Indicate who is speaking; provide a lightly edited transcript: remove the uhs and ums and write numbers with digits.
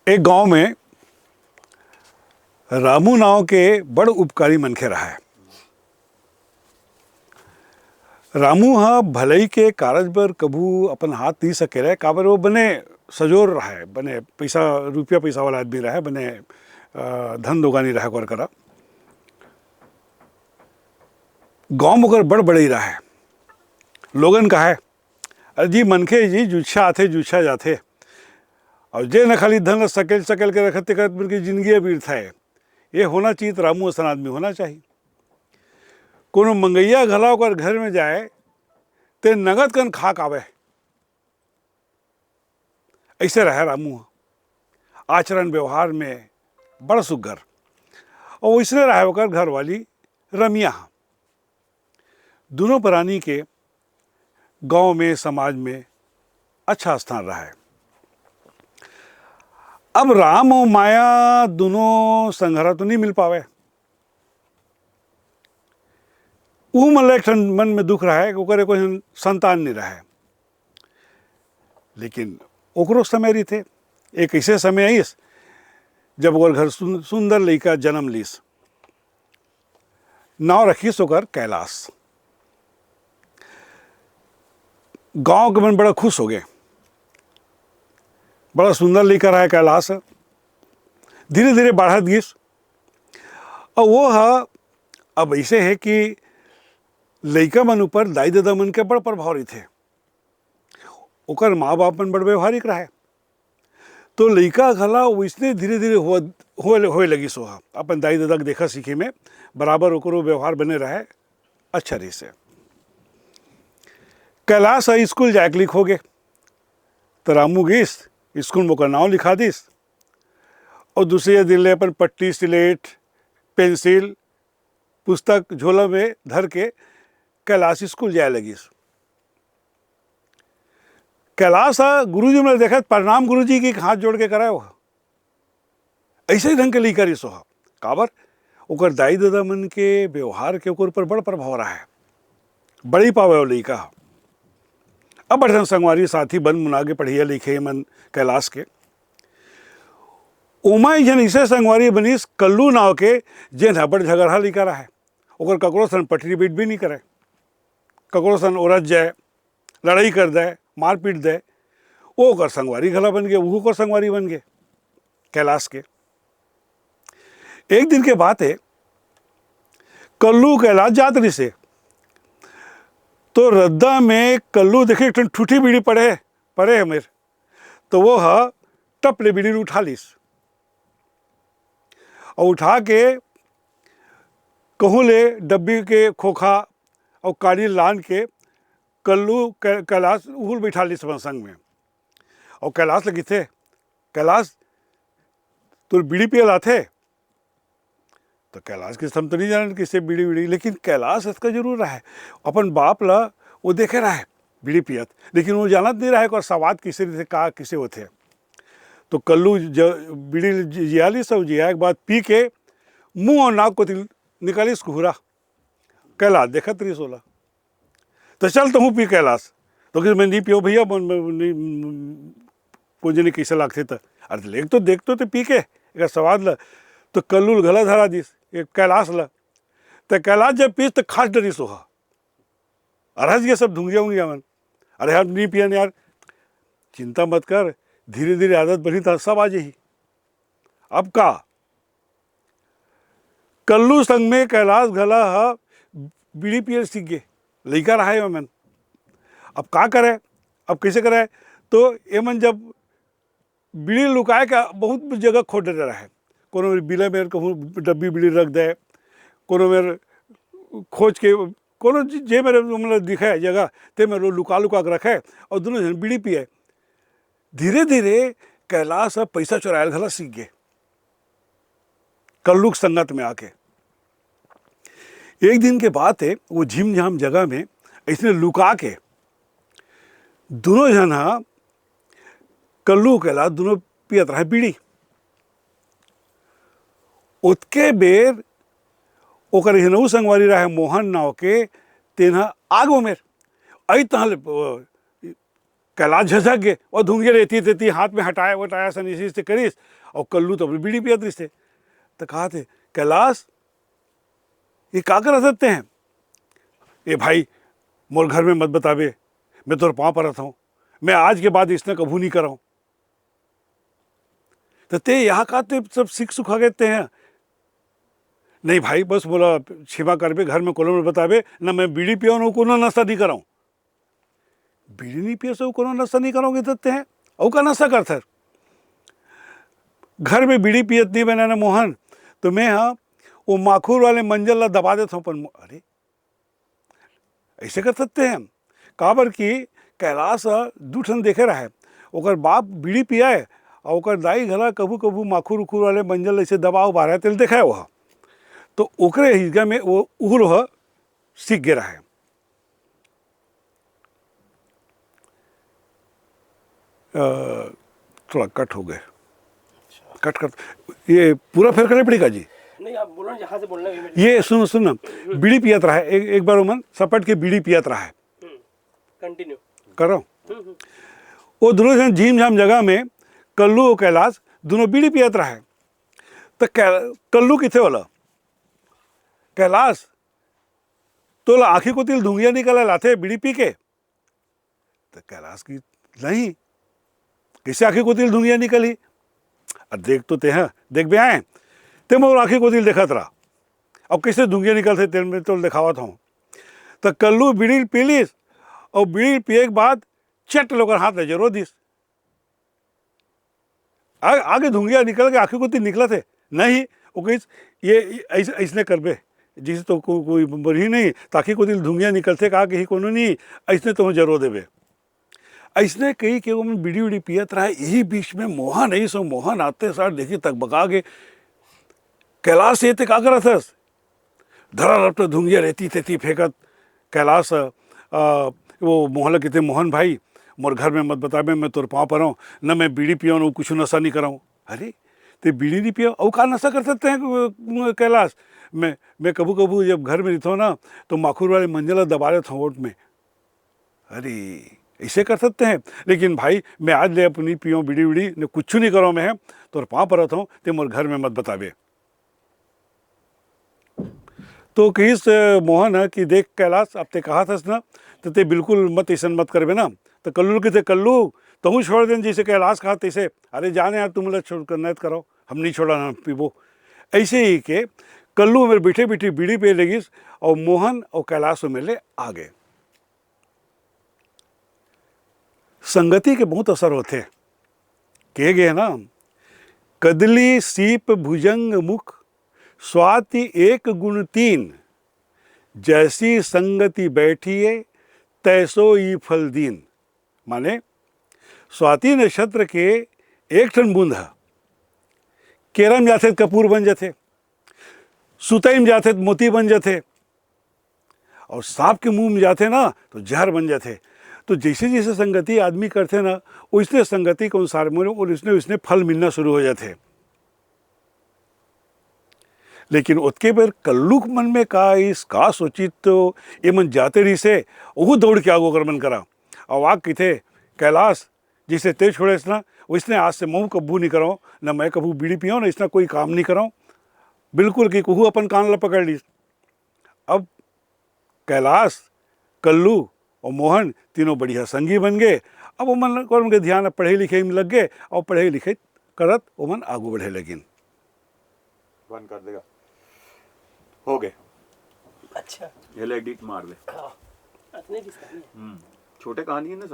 Speaker 1: एक गांव में रामू नाव के बड़ उपकारी मनखे रहा है। रामू हा भलई के कारज बर कभू अपन हाथ नहीं सके रहे, काबर वो बने सजोर रहा है, बने पैसा रुपया पैसा वाला आदमी रहा है, बने धन दोगानी रहा कर करा। गांव में ओकर बड़ बड़ई रहा है। लोगन कहा है अरे जी मनखे जी जुच्छा आथे जुच्छा जाथे, और जे न खाली धन सकेल सकेल के रखते करत बल्कि जिंदगी बीर्थ है। ये होना चाहिए तो रामू असन आदमी होना चाहिए। कोनो मंगैया घला ओकर घर में जाए ते नगद कन खाक आवे, ऐसे रहे रामू। आचरण व्यवहार में बड़ सुग्घर, और वैसने रहे ओकर घर वाली रमिया। दोनों प्राणी के गांव में समाज में अच्छा स्थान रहा है। अब राम और माया दोनों संघरा तो नहीं मिल पावे। वो मन में दुख रहा है कि ओकरे कोई संतान नहीं रहा है। लेकिन ओकरो समय रही थे, एक ऐसे समय आईस जब ओकर घर सुंदर लड़का जन्म लीस। नाव रखीस ओकर कैलाश। गांव के मन बड़ा खुश हो गए। बड़ा सुंदर लड़का रहा है कैलाश। धीरे धीरे बढ़त गिस, और वो है अब ऐसे है कि लड़का मन ऊपर दाई दादा मन के बड़ प्रभाव रही थे। ओकर माँ बाप मन बड़ व्यवहारिक रहा है, तो लड़का घला वैसने धीरे धीरे होए लगी सोहा। अपन दाई दादा के देखा सीखे में बराबर ओकरो व्यवहार बने रहे अच्छा रही से। कैलाश स्कूल जाए लिख हो गए, तो रामू गीस स्कूल में ओकर नाम लिखा दिस, और दूसरे दिन ले अपन पट्टी स्लेट पेंसिल पुस्तक झोला में धर के कैलाश स्कूल जाए लगी। कैलाश गुरुजी ने देखा, प्रणाम गुरुजी की हाथ जोड़ के कराए हो। ऐसे ही ढंग के ली करी सोहा, काबर ओकर दाई दादा मन के व्यवहार के ओकर ऊपर बड़ प्रभाव रहा है। बड़ी पावे वो लड़का। अब बढ़न संगवारी साथी बन मुना के पढ़िए लिखे मन कैलाश के। उमा जन ऐसे संगवारी बनीस कल्लू नाव के, जे बड़ झगड़ा लिखा रहा है। ओकर ककरो सन पटरी बीट भी नहीं करे, ककरो सन उरझ जाए, लड़ाई कर दे, मार पीट दे। वो ओकर संगवारी घला बन गए, वो ओकर संगवारी बन गए कैलाश के। एक दिन के बात है, कल्लू कैलाश जातरी से, तो रद्दा में कल्लू देखे एक ठूठी बीड़ी पड़े है मेरे, तो वो हा टप ले बीड़ी उठा लीस, और उठा के कहूँ ले डब्बी के खोखा और काली लान के कल्लू कैलाश उहुल बैठा लीस अपन संग में। और कैलाश लगी थे, कैलाश तो बीड़ी पियल आथे, तो कैलाश के हम तो नहीं जाने किससे बीड़ी बीड़ी, लेकिन कैलाश इसका जरूर रहा है। अपन बाप ला वो देखे रहा है बीड़ी पियत, लेकिन वो जानत नहीं रहा है और सवाद किसे थे का किसे होते। तो कल्लू बीड़ी जियाली सब जिया के बाद पी के मुंह और नाक को निकालिस घूरा। कैलाश देखत रही सोला, तो चल तो हूँ पी कैलाश। तो कि मैं नहीं पियो भैया, को जने कैसे लागते था। अरे देखते तो पी के एक स्वाद ला। तो कल्लू गला धरा दिस एक कैलाश ला, तो कैलाश जब पीस तो खास डरी सोहा। अरहज ये सब धुंगिया उंगिया मन, अरे यार नहीं पियन यार, चिंता मत कर, धीरे धीरे आदत बनी था सब आ जाही। अब का कल्लू संग में कैलाश घला हा बीड़ी पियल सीख गए, लड़का रहा है मन। अब का करे, अब कैसे करे, तो ये मन जब बीड़ी लुकाए का बहुत जगह खोट रहा है। कोनो मेरे बिला में कहूँ डब्बी बीड़ी रख दे, कोनो मेरे खोज के कोनो जे मेरे मतलब दिखाए जगह ते मेरे लुका के रखे, और दोनों जन बीड़ी पिए। धीरे धीरे कैलाश अब पैसा चुरायल घला सीख गए कल्लू की संगत में आके। एक दिन के बात है, वो झिम झाम जगह में इसने लुका के दोनों जन कल्लू कैलाश दोनों पियत रहे बीड़ी। उतके बेर ओकर हिनऊ संगवारी रहे मोहन नाव के, तेना आगो मेर आई तहाँ कैलाश झसक गए और धुंगिया रहती रहती हाथ में हटाया वटाया सनीसी से करीस और कल्लू तो अपनी बीड़ी पियत रही थे। तो कहा थे कैलाश ये का कर सकते हैं, ये भाई मोर घर में मत बतावे, मैं तोर पाँव पर रहता हूँ, मैं आज के बाद इसने कभू नहीं कराऊँ। तो ते यहाँ का ते सब सीख सुखा गए हैं, नहीं भाई बस बोला छिपा कर पे घर में कोलो में बतावे ना, मैं बीड़ी पियो ना कोनो नशा नहीं कराऊँ। बीड़ी नहीं पियो से कोनो नशा नहीं कराओगे देते हैं और का नशा करते घर में बीड़ी पियत नहीं बनाना मोहन, तो मैं हाँ वो माखूर वाले मंजल ला दबा देता हूँ। पर अरे ऐसे कर सकते हैं काबर की कैलाश दूठन देखे रहा है, ओकर बाप बीड़ी पिया है और ओकर दाई घला कभू कभू माखूर उखूर वाले मंजल ऐसे दबाव बारह तेल देखा है वह, तो ओकरे हिस्सा में वो उहुल वह सीख गया है। थोड़ा कट हो गए, कट कर ये पूरा फेर करना पड़ेगा जी।
Speaker 2: नहीं आप बोलो जहाँ से बोलना है।
Speaker 1: ये सुनो बीड़ी पियत रहा है, एक बार उमन सपट के बीड़ी पियत रहा है,
Speaker 2: कंटिन्यू
Speaker 1: कर रहा हूँ। वो दोनों जन झीम झाम जगह में कल्लू और कैलाश दोनों बीड़ी पियत रहा है। तो कल्लू किथे वाला कैलाश तो आँखी को तिल धुंगिया निकला लाते बीड़ी पी के। तो कैलाश की नहीं, किसे आँखी को तिल धुंगिया निकली, देख तो ते हैं देख भी आए ते मैं आँखी को दिल देखा रहा, अब किससे धुंगिया निकलते तेल में तो दिखावत हूँ। तो कल्लू बीड़ी पी लीस और बीड़ी पिए के बाद चट लोग हाथ ले जरूर दीस, आगे धुंगिया निकल के आँखी को तिल निकला थे नहीं, वो कहीं ये ऐसने करबे जिसे तो कोई बड़ी नहीं ताकि को दिल धुंगिया निकलते कहा कि कोनो नहीं ऐसने तो जरूर देवे। ऐसने कही कि वो बीड़ी उड़ी पियत रहा है, यही बीच में मोहन है सो मोहन आते सार देखी तक बका के कैलाश ये का करा था धरा रपट धुंगिया रहती थे फेंकत। कैलाश वो मोहन कहते मोहन भाई मोर घर में मत बताबे, मैं तोर पाँव पर हूँ न, मैं बीड़ी पियो न कुछ नशा नहीं कराऊँ। अरे ते बीड़ी नहीं पियो और का नशा कर सकते हैं कैलाश, मैं कभू कभू जब घर में रहता हूँ ना तो माखूर वाले मंजिला दबा लेता हूँ ओट में। अरे ऐसे कर सकते हैं, लेकिन भाई मैं आज ले अपनी पियो बीड़ी उड़ी न कुछ नहीं करो, मैं तोर पाँव पर रहता हूँ ते मोर घर में मत बताबे। तो किस मोहन है कि देख कैलाश अब ते कहा था ना तो ते बिल्कुल मत ऐसा मत करबे ना। तो कल्लू के थे कल्लू तू छोड़ दें जैसे कैलाश कहा तैसे, अरे जाने यार तुम लोग छोड़ करना करो हम नहीं छोड़ा ना पीबो। ऐसे ही के कल्लू मेरे बैठे बैठे बीड़ी पे लगी और मोहन और कैलाश मेरे आ गए। संगति के बहुत असर होते कहे गए ना, कदली सीप भुजंग मुख स्वाति एक गुण तीन, जैसी संगति बैठिए तैसो ई फल दीन। माने स्वाति नक्षत्र के एक टन बूंद है, केरम जाते कपूर बन जाते, सुतई में जाते मोती बन जाते, और सांप के मुंह में जाते ना तो जहर बन जाते। तो जैसे जैसे संगति आदमी करते ना उसने संगति के अनुसार और उसने फल मिलना शुरू हो जाते। लेकिन उसके पर कल्लुक मन में का सोचित तो ये मन जाते रही से वो दौड़ के आगो कर मन करा और आग किथे कैलाश जिसे ते छोड़े ना उसने आज से मैं कबू नहीं कराऊँ ना, मैं कबू बीड़ी पियो ना इसना कोई काम नहीं कराऊँ, बिल्कुल कि कहूँ अपन कान ला पकड़ ली। अब कैलाश कल्लू और मोहन तीनों बढ़िया संगी बन गए। अब वो मन और उनके ध्यान पढ़े लिखे में लग गए और पढ़े लिखे करत वो मन आगू बढ़े लगिन।
Speaker 3: बंद कर देगा, हो गए।
Speaker 2: अच्छा
Speaker 3: ये ले एडिट मार ले।
Speaker 2: हाँ, इतने किस कहानी है?
Speaker 3: छोटे कहानी है ना सब।